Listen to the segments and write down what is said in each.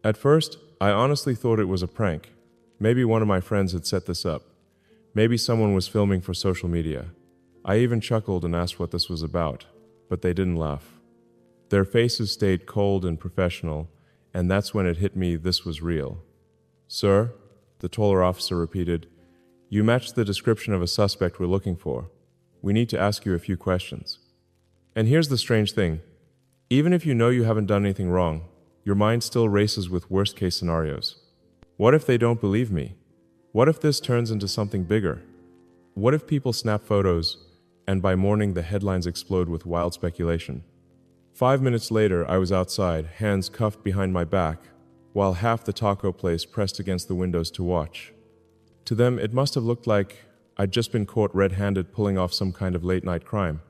At first, I honestly thought it was a prank. Maybe one of my friends had set this up. Maybe someone was filming for social media. I even chuckled and asked what this was about, but they didn't laugh. Their faces stayed cold and professional, and that's when it hit me this was real. "Sir," the taller officer repeated, "you match the description of a suspect we're looking for. We need to ask you a few questions." And here's the strange thing. Even if you know you haven't done anything wrong, your mind still races with worst-case scenarios. What if they don't believe me? What if this turns into something bigger? What if people snap photos, and by morning the headlines explode with wild speculation? 5 minutes later, I was outside, hands cuffed behind my back, while half the taco place pressed against the windows to watch. To them, it must have looked like I'd just been caught red-handed pulling off some kind of late-night crime.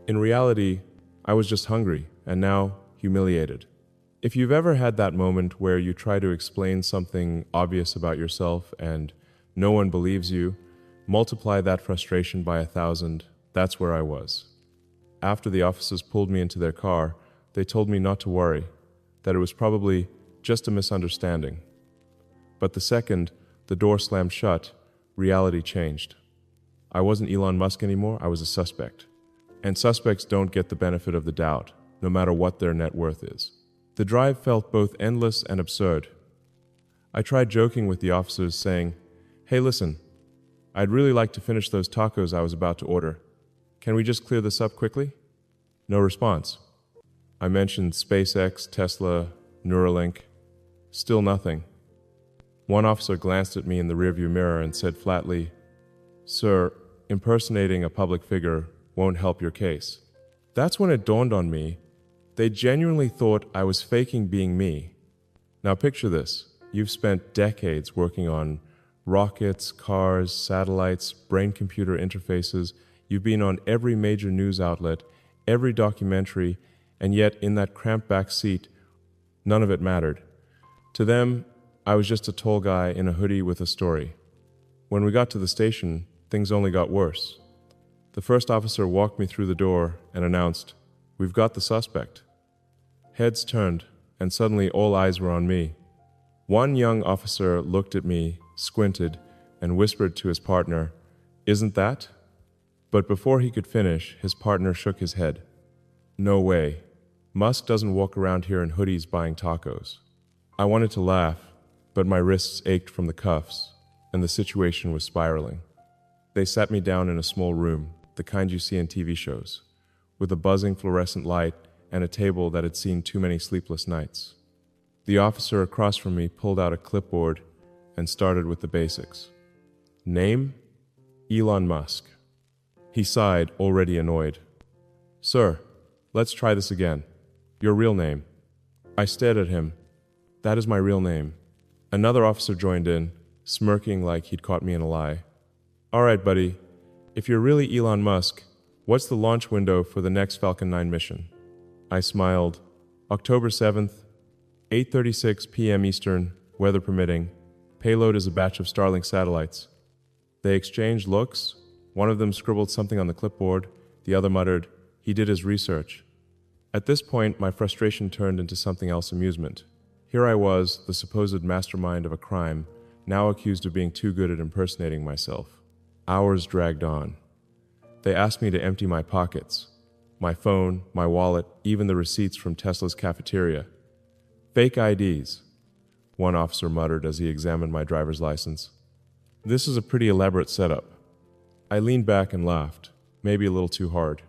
In reality, I was just hungry, and now humiliated. If you've ever had that moment where you try to explain something obvious about yourself and no one believes you, multiply that frustration by 1,000, that's where I was. After the officers pulled me into their car, they told me not to worry, that it was probably just a misunderstanding. But the second the door slammed shut, reality changed. I wasn't Elon Musk anymore, I was a suspect. And suspects don't get the benefit of the doubt, no matter what their net worth is. The drive felt both endless and absurd. I tried joking with the officers, saying, "Hey, listen, I'd really like to finish those tacos I was about to order. Can we just clear this up quickly?" No response. I mentioned SpaceX, Tesla, Neuralink. Still nothing. One officer glanced at me in the rearview mirror and said flatly, "Sir, impersonating a public figure won't help your case." That's when it dawned on me. They genuinely thought I was faking being me. Now picture this. You've spent decades working on rockets, cars, satellites, brain-computer interfaces. You've been on every major news outlet, every documentary, and yet in that cramped back seat, none of it mattered. To them, I was just a tall guy in a hoodie with a story. When we got to the station, things only got worse. The first officer walked me through the door and announced, "We've got the suspect." Heads turned, and suddenly all eyes were on me. One young officer looked at me, squinted, and whispered to his partner, "Isn't that?" But before he could finish, his partner shook his head. "No way. Musk doesn't walk around here in hoodies buying tacos." I wanted to laugh, but my wrists ached from the cuffs, and the situation was spiraling. They sat me down in a small room, the kind you see in TV shows, with a buzzing fluorescent light and a table that had seen too many sleepless nights. The officer across from me pulled out a clipboard and started with the basics. Name? Elon Musk. He sighed, already annoyed. "Sir, let's try this again. Your real name." I stared at him. "That is my real name." Another officer joined in, smirking like he'd caught me in a lie. "All right, buddy. If you're really Elon Musk, what's the launch window for the next Falcon 9 mission?" I smiled. "October 7th, 8:36 p.m. Eastern, weather permitting. Payload is a batch of Starlink satellites." They exchanged looks. One of them scribbled something on the clipboard. The other muttered, "He did his research." At this point, my frustration turned into something else: amusement. Here I was, the supposed mastermind of a crime, now accused of being too good at impersonating myself. Hours dragged on. They asked me to empty my pockets. My phone, my wallet, even the receipts from Tesla's cafeteria. "Fake IDs," one officer muttered as he examined my driver's license. "This is a pretty elaborate setup." I leaned back and laughed, maybe a little too hard.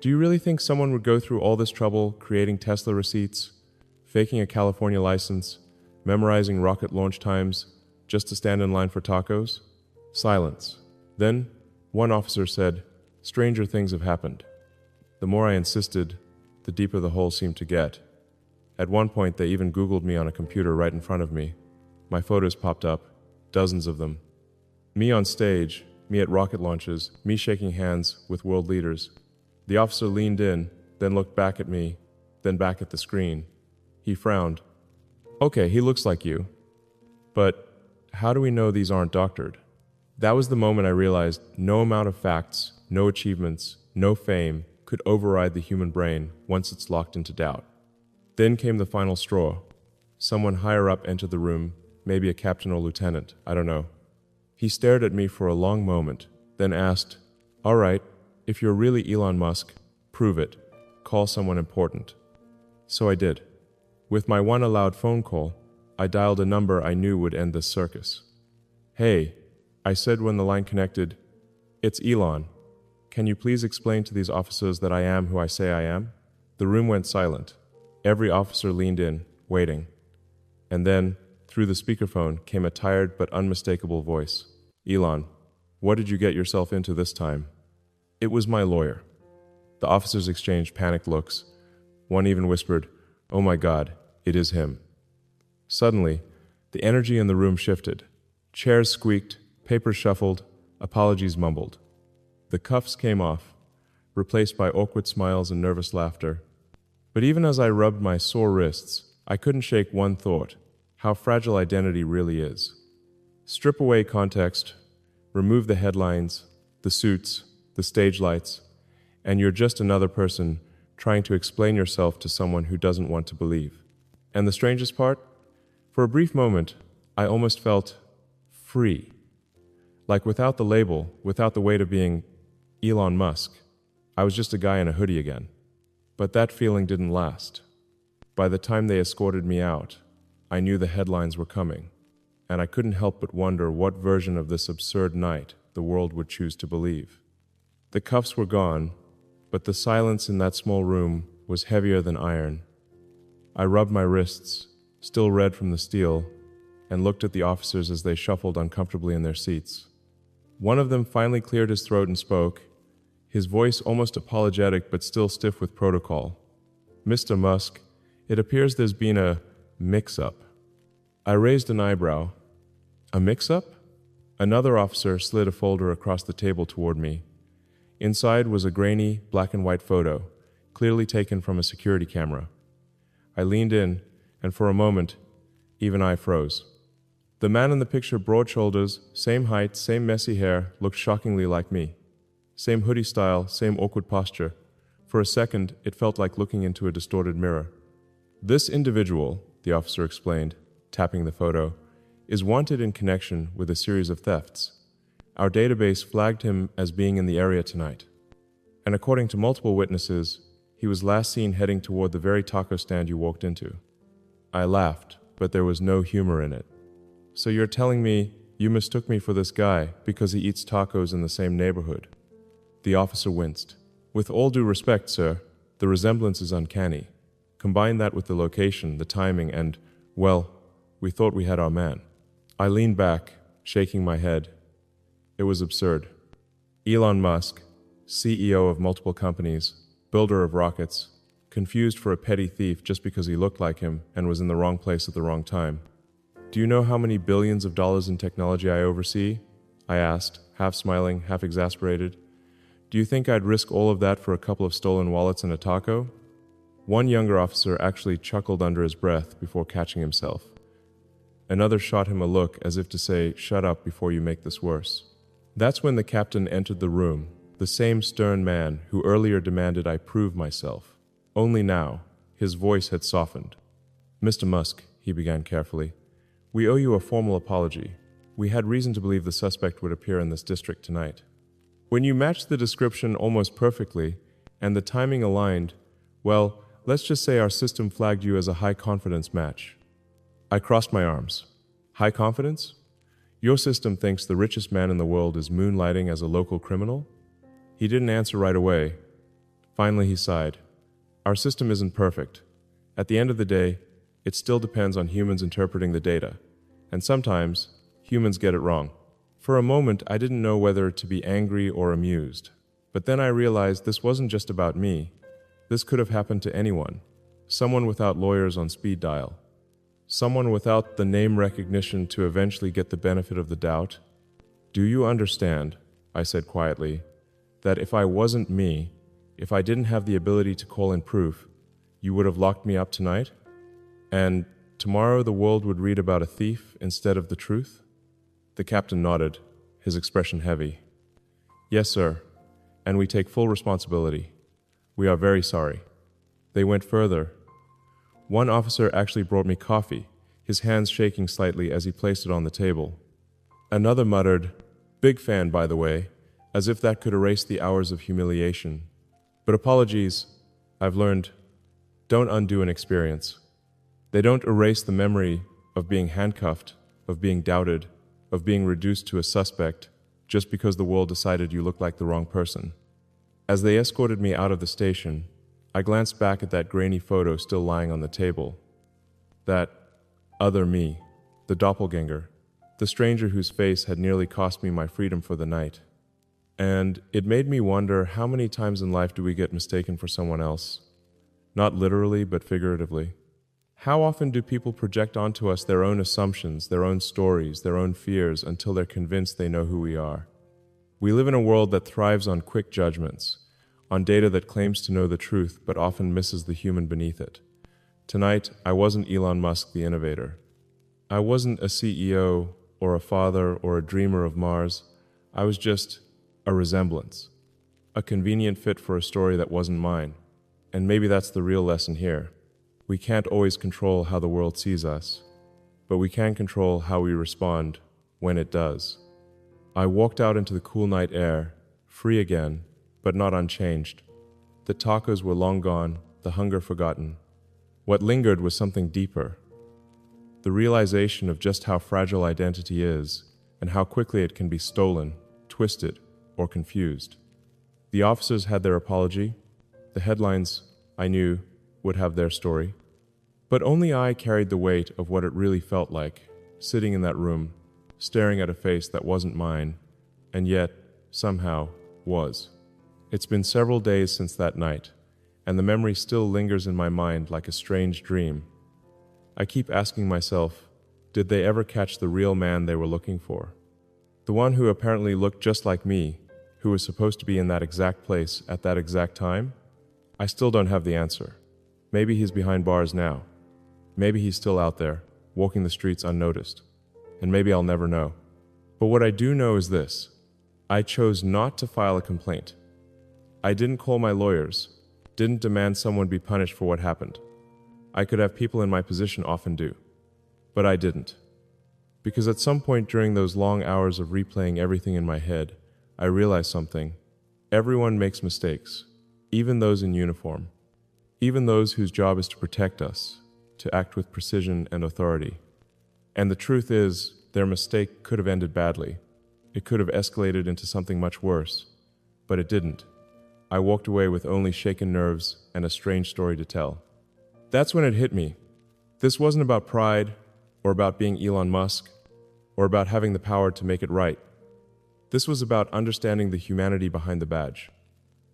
"Do you really think someone would go through all this trouble creating Tesla receipts, faking a California license, memorizing rocket launch times, just to stand in line for tacos?" Silence. Then, one officer said, "Stranger things have happened." The more I insisted, the deeper the hole seemed to get. At one point, they even Googled me on a computer right in front of me. My photos popped up, dozens of them. Me on stage, me at rocket launches, me shaking hands with world leaders. The officer leaned in, then looked back at me, then back at the screen. He frowned. "Okay, he looks like you. But how do we know these aren't doctored?" That was the moment I realized no amount of facts, no achievements, no fame could override the human brain once it's locked into doubt. Then came the final straw. Someone higher up entered the room, maybe a captain or lieutenant, I don't know. He stared at me for a long moment, then asked, "All right, if you're really Elon Musk, prove it. Call someone important." So I did. With my one allowed phone call, I dialed a number I knew would end this circus. "Hey," I said when the line connected, "it's Elon. Can you please explain to these officers that I am who I say I am?" The room went silent. Every officer leaned in, waiting. And then, through the speakerphone, came a tired but unmistakable voice. "Elon, what did you get yourself into this time?" It was my lawyer. The officers exchanged panicked looks. One even whispered, "Oh my God, it is him." Suddenly, the energy in the room shifted. Chairs squeaked, papers shuffled, apologies mumbled. The cuffs came off, replaced by awkward smiles and nervous laughter. But even as I rubbed my sore wrists, I couldn't shake one thought: how fragile identity really is. Strip away context, remove the headlines, the suits, the stage lights, and you're just another person trying to explain yourself to someone who doesn't want to believe. And the strangest part? For a brief moment, I almost felt free. Like without the label, without the weight of being Elon Musk, I was just a guy in a hoodie again. But that feeling didn't last. By the time they escorted me out, I knew the headlines were coming, and I couldn't help but wonder what version of this absurd night the world would choose to believe. The cuffs were gone, but the silence in that small room was heavier than iron. I rubbed my wrists, still red from the steel, and looked at the officers as they shuffled uncomfortably in their seats. One of them finally cleared his throat and spoke, his voice almost apologetic but still stiff with protocol. "Mr. Musk, it appears there's been a mix-up." I raised an eyebrow. "A mix-up?" Another officer slid a folder across the table toward me. Inside was a grainy, black-and-white photo, clearly taken from a security camera. I leaned in, and for a moment, even I froze. The man in the picture, broad shoulders, same height, same messy hair, looked shockingly like me. Same hoodie style, same awkward posture. For a second, it felt like looking into a distorted mirror. "This individual," the officer explained, tapping the photo, "is wanted in connection with a series of thefts. Our database flagged him as being in the area tonight. And according to multiple witnesses, he was last seen heading toward the very taco stand you walked into." I laughed, but there was no humor in it. "So you're telling me you mistook me for this guy because he eats tacos in the same neighborhood?" The officer winced. "With all due respect, sir, the resemblance is uncanny. Combine that with the location, the timing, and, well, we thought we had our man." I leaned back, shaking my head. It was absurd. Elon Musk, CEO of multiple companies, builder of rockets, confused for a petty thief just because he looked like him and was in the wrong place at the wrong time. "Do you know how many billions of dollars in technology I oversee?" I asked, half smiling, half exasperated. "Do you think I'd risk all of that for a couple of stolen wallets and a taco?" One younger officer actually chuckled under his breath before catching himself. Another shot him a look as if to say, "Shut up before you make this worse." That's when the captain entered the room, the same stern man who earlier demanded I prove myself. Only now, his voice had softened. "Mr. Musk," he began carefully, "we owe you a formal apology. We had reason to believe the suspect would appear in this district tonight. When you matched the description almost perfectly, and the timing aligned, well, let's just say our system flagged you as a high-confidence match." I crossed my arms. "High confidence? Your system thinks the richest man in the world is moonlighting as a local criminal?" He didn't answer right away. Finally, he sighed. "Our system isn't perfect. At the end of the day, it still depends on humans interpreting the data. And sometimes, humans get it wrong." For a moment, I didn't know whether to be angry or amused. But then I realized this wasn't just about me. This could have happened to anyone. Someone without lawyers on speed dial. Someone without the name recognition to eventually get the benefit of the doubt. "Do you understand," I said quietly, "that if I wasn't me, if I didn't have the ability to call in proof, you would have locked me up tonight? And tomorrow the world would read about a thief instead of the truth?" The captain nodded, his expression heavy. "Yes, sir, and we take full responsibility. We are very sorry." They went further. One officer actually brought me coffee, his hands shaking slightly as he placed it on the table. Another muttered, "Big fan, by the way," as if that could erase the hours of humiliation. But apologies, I've learned, don't undo an experience. They don't erase the memory of being handcuffed, of being doubted, of being reduced to a suspect, just because the world decided you looked like the wrong person. As they escorted me out of the station, I glanced back at that grainy photo still lying on the table. That other me, the doppelganger, the stranger whose face had nearly cost me my freedom for the night. And it made me wonder, how many times in life do we get mistaken for someone else? Not literally, but figuratively. How often do people project onto us their own assumptions, their own stories, their own fears until they're convinced they know who we are? We live in a world that thrives on quick judgments, on data that claims to know the truth but often misses the human beneath it. Tonight, I wasn't Elon Musk, the innovator. I wasn't a CEO or a father or a dreamer of Mars. I was just a resemblance, a convenient fit for a story that wasn't mine. And maybe that's the real lesson here. We can't always control how the world sees us, but we can control how we respond when it does. I walked out into the cool night air, free again, but not unchanged. The tacos were long gone, the hunger forgotten. What lingered was something deeper. The realization of just how fragile identity is and how quickly it can be stolen, twisted, or confused. The officers had their apology. The headlines, I knew, would have their story. But only I carried the weight of what it really felt like, sitting in that room, staring at a face that wasn't mine, and yet, somehow, was. It's been several days since that night, and the memory still lingers in my mind like a strange dream. I keep asking myself, did they ever catch the real man they were looking for? The one who apparently looked just like me, who was supposed to be in that exact place at that exact time? I still don't have the answer. Maybe he's behind bars now. Maybe he's still out there, walking the streets unnoticed. And maybe I'll never know. But what I do know is this. I chose not to file a complaint. I didn't call my lawyers, didn't demand someone be punished for what happened. I could have people in my position often do. But I didn't. Because at some point during those long hours of replaying everything in my head, I realized something. Everyone makes mistakes, even those in uniform. Even those whose job is to protect us, to act with precision and authority. And the truth is, their mistake could have ended badly. It could have escalated into something much worse. But it didn't. I walked away with only shaken nerves and a strange story to tell. That's when it hit me. This wasn't about pride, or about being Elon Musk, or about having the power to make it right. This was about understanding the humanity behind the badge.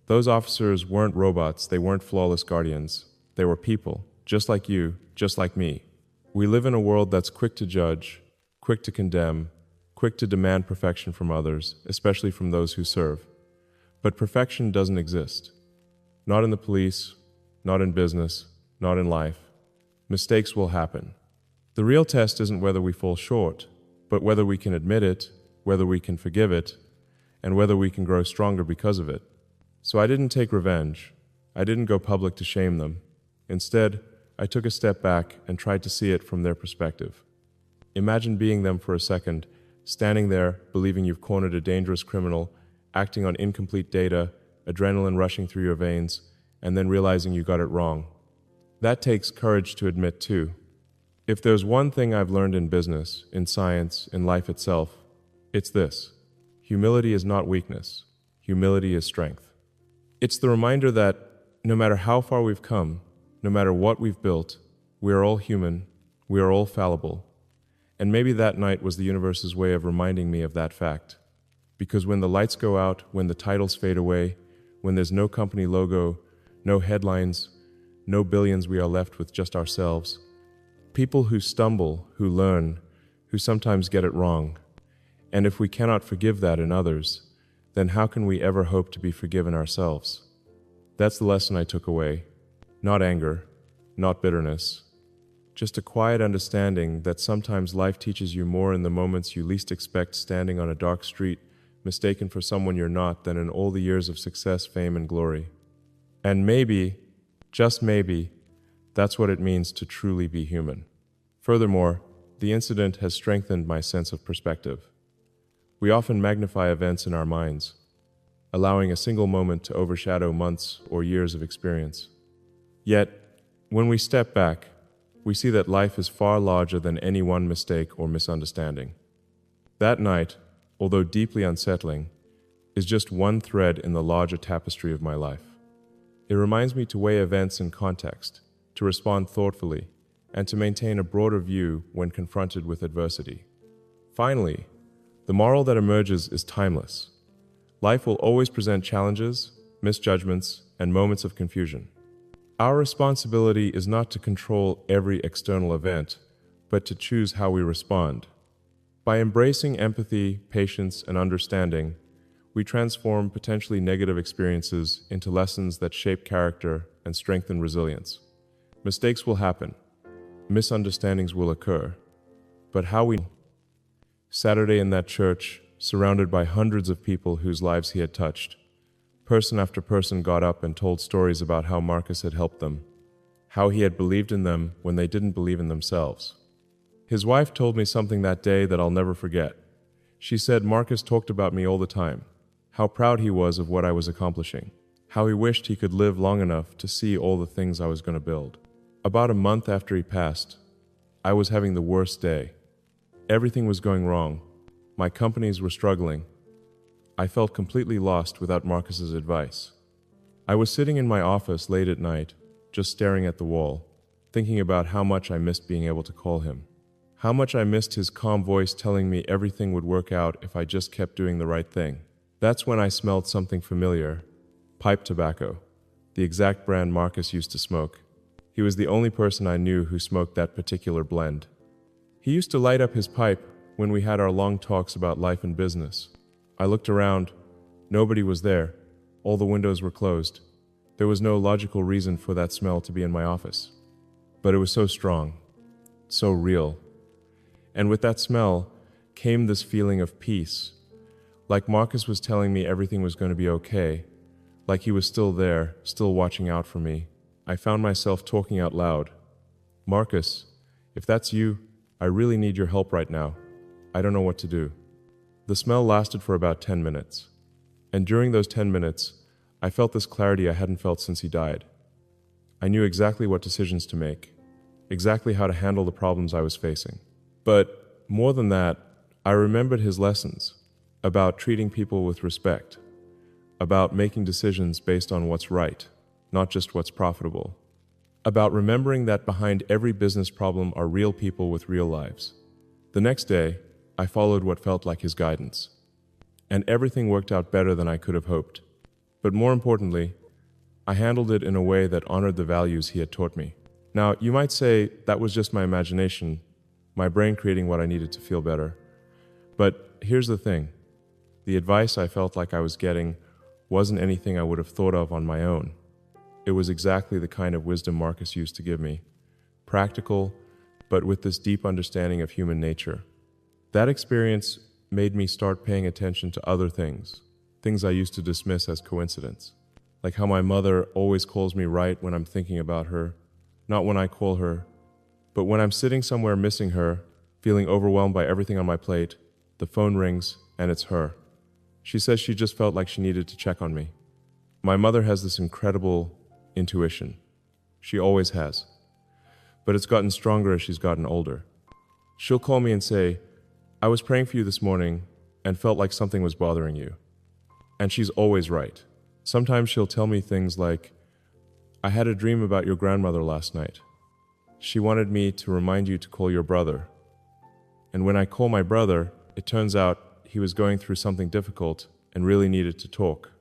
Those officers weren't robots, they weren't flawless guardians. They were people, just like you, just like me. We live in a world that's quick to judge, quick to condemn, quick to demand perfection from others, especially from those who serve. But perfection doesn't exist. Not in the police, not in business, not in life. Mistakes will happen. The real test isn't whether we fall short, but whether we can admit it, whether we can forgive it, and whether we can grow stronger because of it. So I didn't take revenge. I didn't go public to shame them. Instead, I took a step back and tried to see it from their perspective. Imagine being them for a second, standing there, believing you've cornered a dangerous criminal, acting on incomplete data, adrenaline rushing through your veins, and then realizing you got it wrong. That takes courage to admit too. If there's one thing I've learned in business, in science, in life itself, it's this. Humility is not weakness. Humility is strength. It's the reminder that no matter how far we've come, no matter what we've built, we are all human, we are all fallible. And maybe that night was the universe's way of reminding me of that fact. Because when the lights go out, when the titles fade away, when there's no company logo, no headlines, no billions, we are left with just ourselves. People who stumble, who learn, who sometimes get it wrong. And if we cannot forgive that in others, then how can we ever hope to be forgiven ourselves? That's the lesson I took away. Not anger, not bitterness. Just a quiet understanding that sometimes life teaches you more in the moments you least expect, standing on a dark street, mistaken for someone you're not, than in all the years of success, fame, and glory. And maybe, just maybe, that's what it means to truly be human. Furthermore, the incident has strengthened my sense of perspective. We often magnify events in our minds, allowing a single moment to overshadow months or years of experience. Yet, when we step back, we see that life is far larger than any one mistake or misunderstanding. That night, although deeply unsettling, is just one thread in the larger tapestry of my life. It reminds me to weigh events in context, to respond thoughtfully, and to maintain a broader view when confronted with adversity. Finally, the moral that emerges is timeless. Life will always present challenges, misjudgments, and moments of confusion. Our responsibility is not to control every external event, but to choose how we respond. By embracing empathy, patience, and understanding, we transform potentially negative experiences into lessons that shape character and strengthen resilience. Mistakes will happen. Misunderstandings will occur. But how we... Saturday in that church, surrounded by hundreds of people whose lives he had touched, person after person got up and told stories about how Marcus had helped them, how he had believed in them when they didn't believe in themselves. His wife told me something that day that I'll never forget. She said Marcus talked about me all the time, how proud he was of what I was accomplishing, how he wished he could live long enough to see all the things I was going to build. About a month after he passed, I was having the worst day. Everything was going wrong. My companies were struggling. I felt completely lost without Marcus's advice. I was sitting in my office late at night, just staring at the wall, thinking about how much I missed being able to call him. How much I missed his calm voice telling me everything would work out if I just kept doing the right thing. That's when I smelled something familiar, pipe tobacco, the exact brand Marcus used to smoke. He was the only person I knew who smoked that particular blend. He used to light up his pipe when we had our long talks about life and business. I looked around. Nobody was there. All the windows were closed. There was no logical reason for that smell to be in my office. But it was so strong, so real. And with that smell came this feeling of peace. Like Marcus was telling me everything was going to be okay. Like he was still there, still watching out for me. I found myself talking out loud. Marcus, if that's you, I really need your help right now. I don't know what to do. The smell lasted for about 10 minutes. And during those 10 minutes, I felt this clarity I hadn't felt since he died. I knew exactly what decisions to make, exactly how to handle the problems I was facing. But more than that, I remembered his lessons about treating people with respect, about making decisions based on what's right, not just what's profitable, about remembering that behind every business problem are real people with real lives. The next day, I followed what felt like his guidance, and everything worked out better than I could have hoped. But more importantly, I handled it in a way that honored the values he had taught me. Now, you might say that was just my imagination, my brain creating what I needed to feel better. But here's the thing. The advice I felt like I was getting wasn't anything I would have thought of on my own. It was exactly the kind of wisdom Marcus used to give me. Practical, but with this deep understanding of human nature. That experience made me start paying attention to other things I used to dismiss as coincidence. Like how my mother always calls me right when I'm thinking about her, not when I call her, but when I'm sitting somewhere missing her, feeling overwhelmed by everything on my plate, the phone rings and it's her. She says she just felt like she needed to check on me. My mother has this incredible intuition. She always has. But it's gotten stronger as she's gotten older. She'll call me and say, I was praying for you this morning and felt like something was bothering you. And she's always right. Sometimes she'll tell me things like, I had a dream about your grandmother last night. She wanted me to remind you to call your brother. And when I call my brother, it turns out he was going through something difficult and really needed to talk.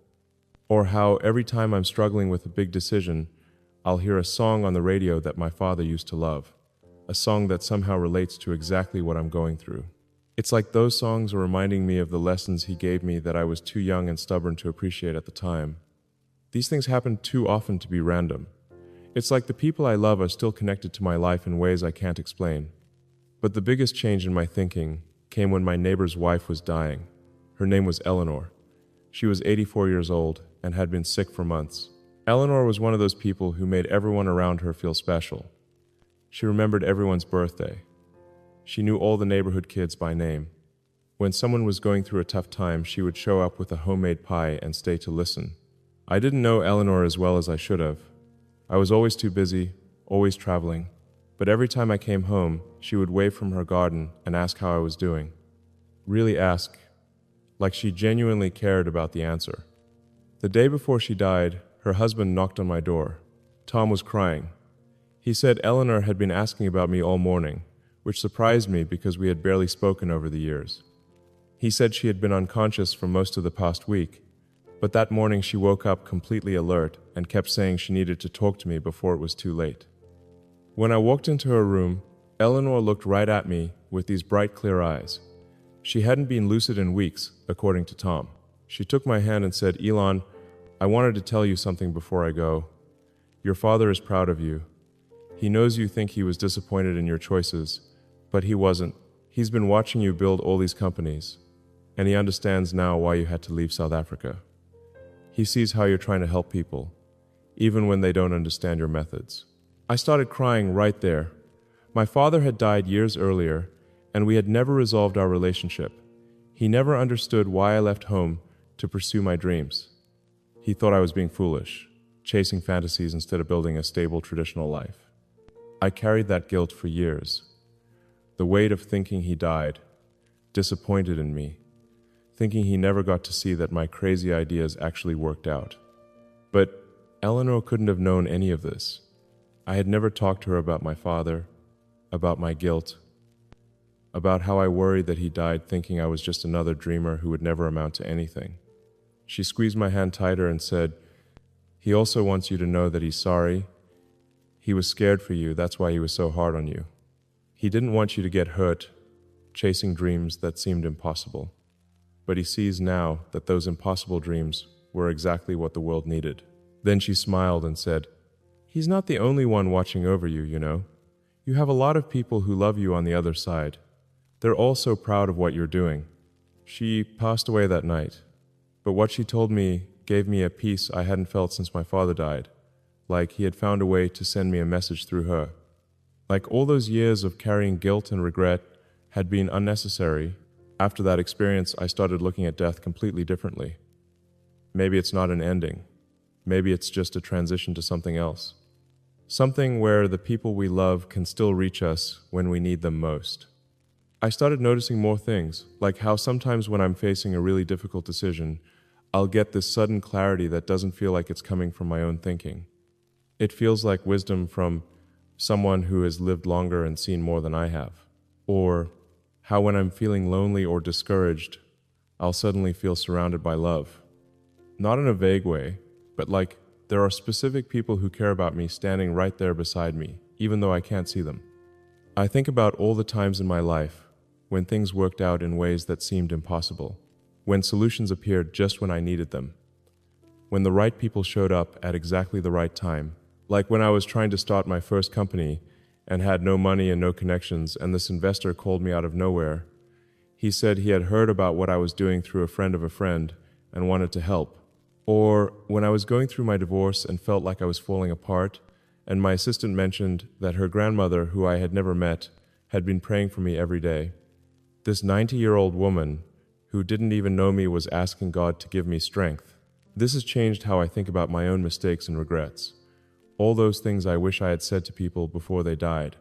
Or how every time I'm struggling with a big decision, I'll hear a song on the radio that my father used to love, a song that somehow relates to exactly what I'm going through. It's like those songs are reminding me of the lessons he gave me that I was too young and stubborn to appreciate at the time. These things happen too often to be random. It's like the people I love are still connected to my life in ways I can't explain. But the biggest change in my thinking came when my neighbor's wife was dying. Her name was Eleanor. She was 84 years old and had been sick for months. Eleanor was one of those people who made everyone around her feel special. She remembered everyone's birthday, She knew all the neighborhood kids by name. When someone was going through a tough time, she would show up with a homemade pie and stay to listen. I didn't know Eleanor as well as I should have. I was always too busy, always traveling. But every time I came home, she would wave from her garden and ask how I was doing. Really ask, like she genuinely cared about the answer. The day before she died, her husband knocked on my door. Tom was crying. He said Eleanor had been asking about me all morning, which surprised me because we had barely spoken over the years. He said she had been unconscious for most of the past week, but that morning she woke up completely alert and kept saying she needed to talk to me before it was too late. When I walked into her room, Eleanor looked right at me with these bright, clear eyes. She hadn't been lucid in weeks, according to Tom. She took my hand and said, "Elon, I wanted to tell you something before I go. Your father is proud of you. He knows you think he was disappointed in your choices, but he wasn't. He's been watching you build all these companies, and he understands now why you had to leave South Africa. He sees how you're trying to help people, even when they don't understand your methods." I started crying right there. My father had died years earlier, and we had never resolved our relationship. He never understood why I left home to pursue my dreams. He thought I was being foolish, chasing fantasies instead of building a stable, traditional life. I carried that guilt for years. The weight of thinking he died, disappointed in me, thinking he never got to see that my crazy ideas actually worked out. But Eleanor couldn't have known any of this. I had never talked to her about my father, about my guilt, about how I worried that he died thinking I was just another dreamer who would never amount to anything. She squeezed my hand tighter and said, "He also wants you to know that he's sorry. He was scared for you, that's why he was so hard on you. He didn't want you to get hurt, chasing dreams that seemed impossible. But he sees now that those impossible dreams were exactly what the world needed." Then she smiled and said, "He's not the only one watching over you, you know. You have a lot of people who love you on the other side. They're all so proud of what you're doing." She passed away that night, but what she told me gave me a peace I hadn't felt since my father died, like he had found a way to send me a message through her. Like all those years of carrying guilt and regret had been unnecessary. After that experience, I started looking at death completely differently. Maybe it's not an ending. Maybe it's just a transition to something else. Something where the people we love can still reach us when we need them most. I started noticing more things, like how sometimes when I'm facing a really difficult decision, I'll get this sudden clarity that doesn't feel like it's coming from my own thinking. It feels like wisdom from someone who has lived longer and seen more than I have. Or how when I'm feeling lonely or discouraged, I'll suddenly feel surrounded by love. Not in a vague way, but like there are specific people who care about me standing right there beside me, even though I can't see them. I think about all the times in my life when things worked out in ways that seemed impossible, when solutions appeared just when I needed them, when the right people showed up at exactly the right time, like when I was trying to start my first company and had no money and no connections, and this investor called me out of nowhere. He said he had heard about what I was doing through a friend of a friend and wanted to help. Or when I was going through my divorce and felt like I was falling apart, and my assistant mentioned that her grandmother, who I had never met, had been praying for me every day. This 90-year-old woman who didn't even know me was asking God to give me strength. This has changed how I think about my own mistakes and regrets. All those things I wish I had said to people before they died.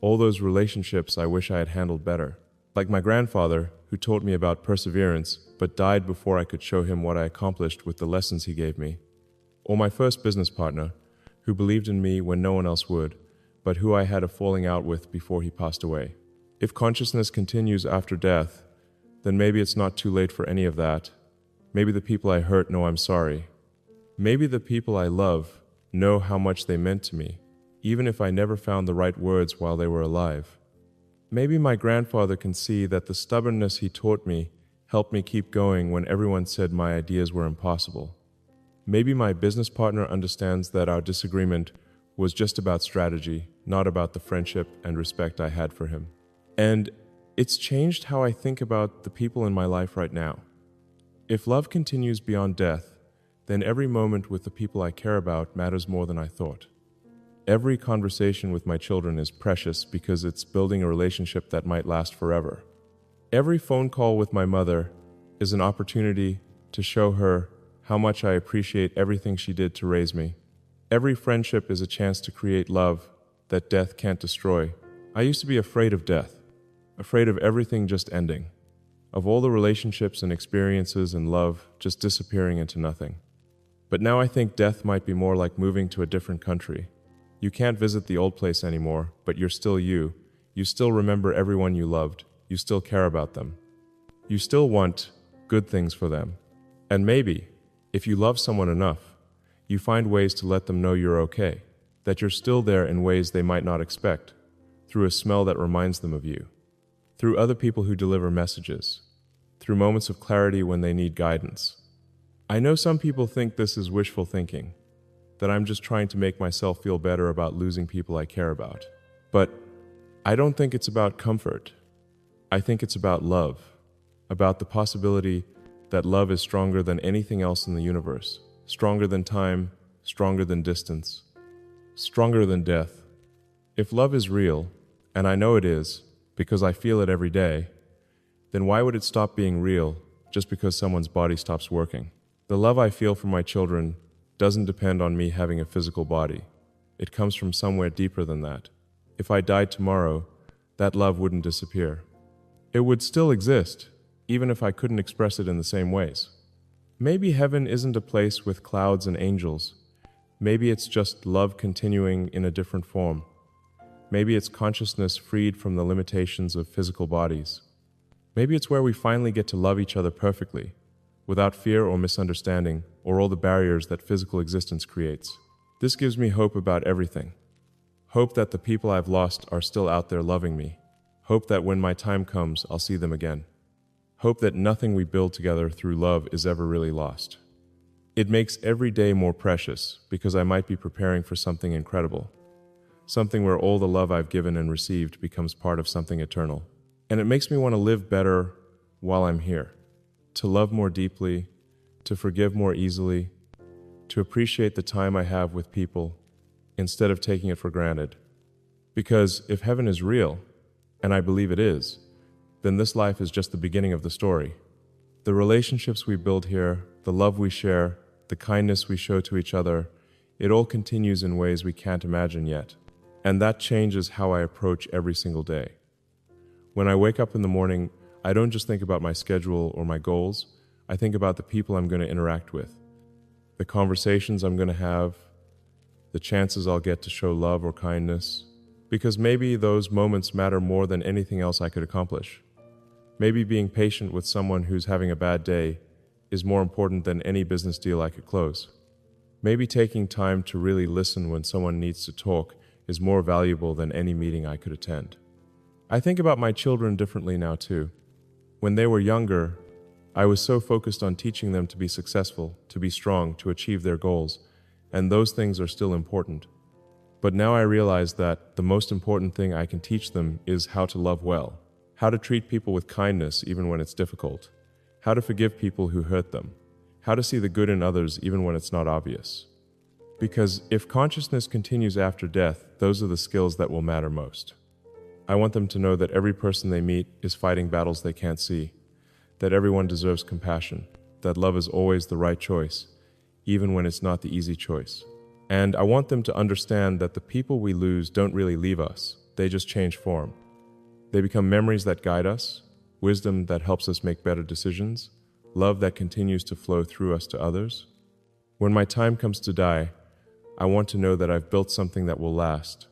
All those relationships I wish I had handled better. Like my grandfather, who taught me about perseverance, but died before I could show him what I accomplished with the lessons he gave me. Or my first business partner, who believed in me when no one else would, but who I had a falling out with before he passed away. If consciousness continues after death, then maybe it's not too late for any of that. Maybe the people I hurt know I'm sorry. Maybe the people I love know how much they meant to me, even if I never found the right words while they were alive. Maybe my grandfather can see that the stubbornness he taught me helped me keep going when everyone said my ideas were impossible. Maybe my business partner understands that our disagreement was just about strategy, not about the friendship and respect I had for him. And it's changed how I think about the people in my life right now. If love continues beyond death, then every moment with the people I care about matters more than I thought. Every conversation with my children is precious because it's building a relationship that might last forever. Every phone call with my mother is an opportunity to show her how much I appreciate everything she did to raise me. Every friendship is a chance to create love that death can't destroy. I used to be afraid of death, afraid of everything just ending, of all the relationships and experiences and love just disappearing into nothing. But now I think death might be more like moving to a different country. You can't visit the old place anymore, but you're still you. You still remember everyone you loved. You still care about them. You still want good things for them. And maybe, if you love someone enough, you find ways to let them know you're okay, that you're still there in ways they might not expect, through a smell that reminds them of you, through other people who deliver messages, through moments of clarity when they need guidance. I know some people think this is wishful thinking, that I'm just trying to make myself feel better about losing people I care about. But I don't think it's about comfort. I think it's about love, about the possibility that love is stronger than anything else in the universe, stronger than time, stronger than distance, stronger than death. If love is real, and I know it is, because I feel it every day, then why would it stop being real just because someone's body stops working? The love I feel for my children doesn't depend on me having a physical body. It comes from somewhere deeper than that. If I died tomorrow, that love wouldn't disappear. It would still exist, even if I couldn't express it in the same ways. Maybe heaven isn't a place with clouds and angels. Maybe it's just love continuing in a different form. Maybe it's consciousness freed from the limitations of physical bodies. Maybe it's where we finally get to love each other perfectly, without fear or misunderstanding, or all the barriers that physical existence creates. This gives me hope about everything. Hope that the people I've lost are still out there loving me. Hope that when my time comes, I'll see them again. Hope that nothing we build together through love is ever really lost. It makes every day more precious because I might be preparing for something incredible, something where all the love I've given and received becomes part of something eternal. And it makes me want to live better while I'm here, to love more deeply, to forgive more easily, to appreciate the time I have with people instead of taking it for granted. Because if heaven is real, and I believe it is, then this life is just the beginning of the story. The relationships we build here, the love we share, the kindness we show to each other, it all continues in ways we can't imagine yet. And that changes how I approach every single day. When I wake up in the morning, I don't just think about my schedule or my goals. I think about the people I'm going to interact with, the conversations I'm going to have, the chances I'll get to show love or kindness, because maybe those moments matter more than anything else I could accomplish. Maybe being patient with someone who's having a bad day is more important than any business deal I could close. Maybe taking time to really listen when someone needs to talk is more valuable than any meeting I could attend. I think about my children differently now too. When they were younger, I was so focused on teaching them to be successful, to be strong, to achieve their goals, and those things are still important. But now I realize that the most important thing I can teach them is how to love well, how to treat people with kindness even when it's difficult, how to forgive people who hurt them, how to see the good in others even when it's not obvious. Because if consciousness continues after death, those are the skills that will matter most. I want them to know that every person they meet is fighting battles they can't see, that everyone deserves compassion, that love is always the right choice, even when it's not the easy choice. And I want them to understand that the people we lose don't really leave us, they just change form. They become memories that guide us, wisdom that helps us make better decisions, love that continues to flow through us to others. When my time comes to die, I want to know that I've built something that will last.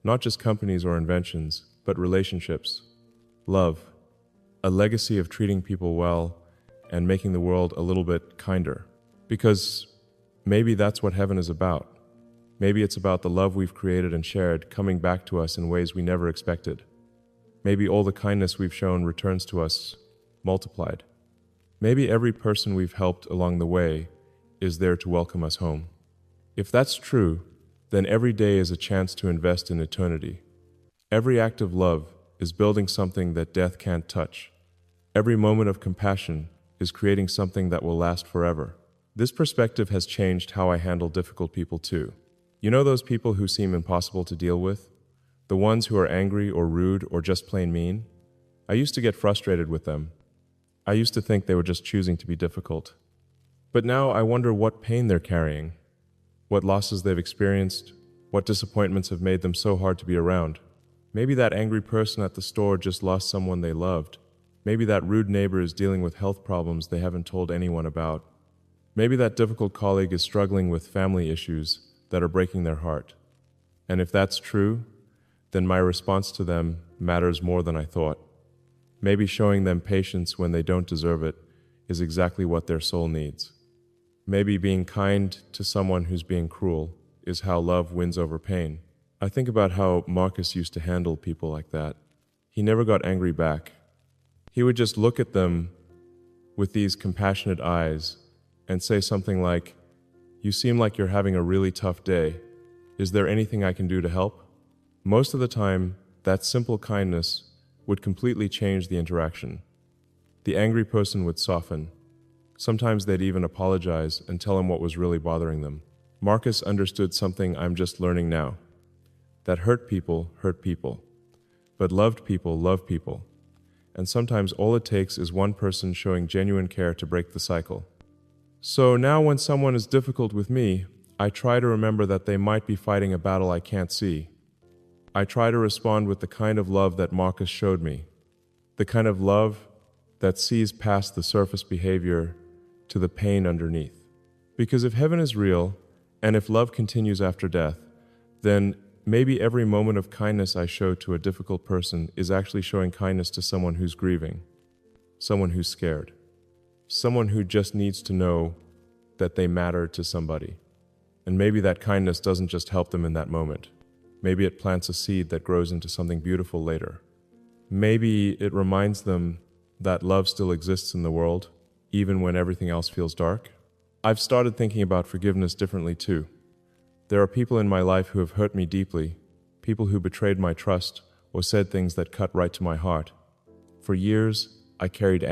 Not just companies or inventions, but relationships, love, a legacy of treating people well and making the world a little bit kinder. Because maybe that's what heaven is about. Maybe it's about the love we've created and shared coming back to us in ways we never expected. Maybe all the kindness we've shown returns to us multiplied. Maybe every person we've helped along the way is there to welcome us home. If that's true, then every day is a chance to invest in eternity. Every act of love is building something that death can't touch. Every moment of compassion is creating something that will last forever. This perspective has changed how I handle difficult people too. You know those people who seem impossible to deal with? The ones who are angry or rude or just plain mean? I used to get frustrated with them. I used to think they were just choosing to be difficult. But now I wonder what pain they're carrying, what losses they've experienced, what disappointments have made them so hard to be around. Maybe that angry person at the store just lost someone they loved. Maybe that rude neighbor is dealing with health problems they haven't told anyone about. Maybe that difficult colleague is struggling with family issues that are breaking their heart. And if that's true, then my response to them matters more than I thought. Maybe showing them patience when they don't deserve it is exactly what their soul needs. Maybe being kind to someone who's being cruel is how love wins over pain. I think about how Marcus used to handle people like that. He never got angry back. He would just look at them with these compassionate eyes and say something like, "You seem like you're having a really tough day. Is there anything I can do to help?" Most of the time, that simple kindness would completely change the interaction. The angry person would soften. Sometimes they'd even apologize and tell him what was really bothering them. Marcus understood something I'm just learning now. That hurt people, but loved people love people. And sometimes all it takes is one person showing genuine care to break the cycle. So now when someone is difficult with me, I try to remember that they might be fighting a battle I can't see. I try to respond with the kind of love that Marcus showed me, the kind of love that sees past the surface behavior to the pain underneath. Because if heaven is real, and if love continues after death, then maybe every moment of kindness I show to a difficult person is actually showing kindness to someone who's grieving, someone who's scared, someone who just needs to know that they matter to somebody. And maybe that kindness doesn't just help them in that moment. Maybe it plants a seed that grows into something beautiful later. Maybe it reminds them that love still exists in the world, even when everything else feels dark. I've started thinking about forgiveness differently too. There are people in my life who have hurt me deeply, people who betrayed my trust or said things that cut right to my heart. For years, I carried anger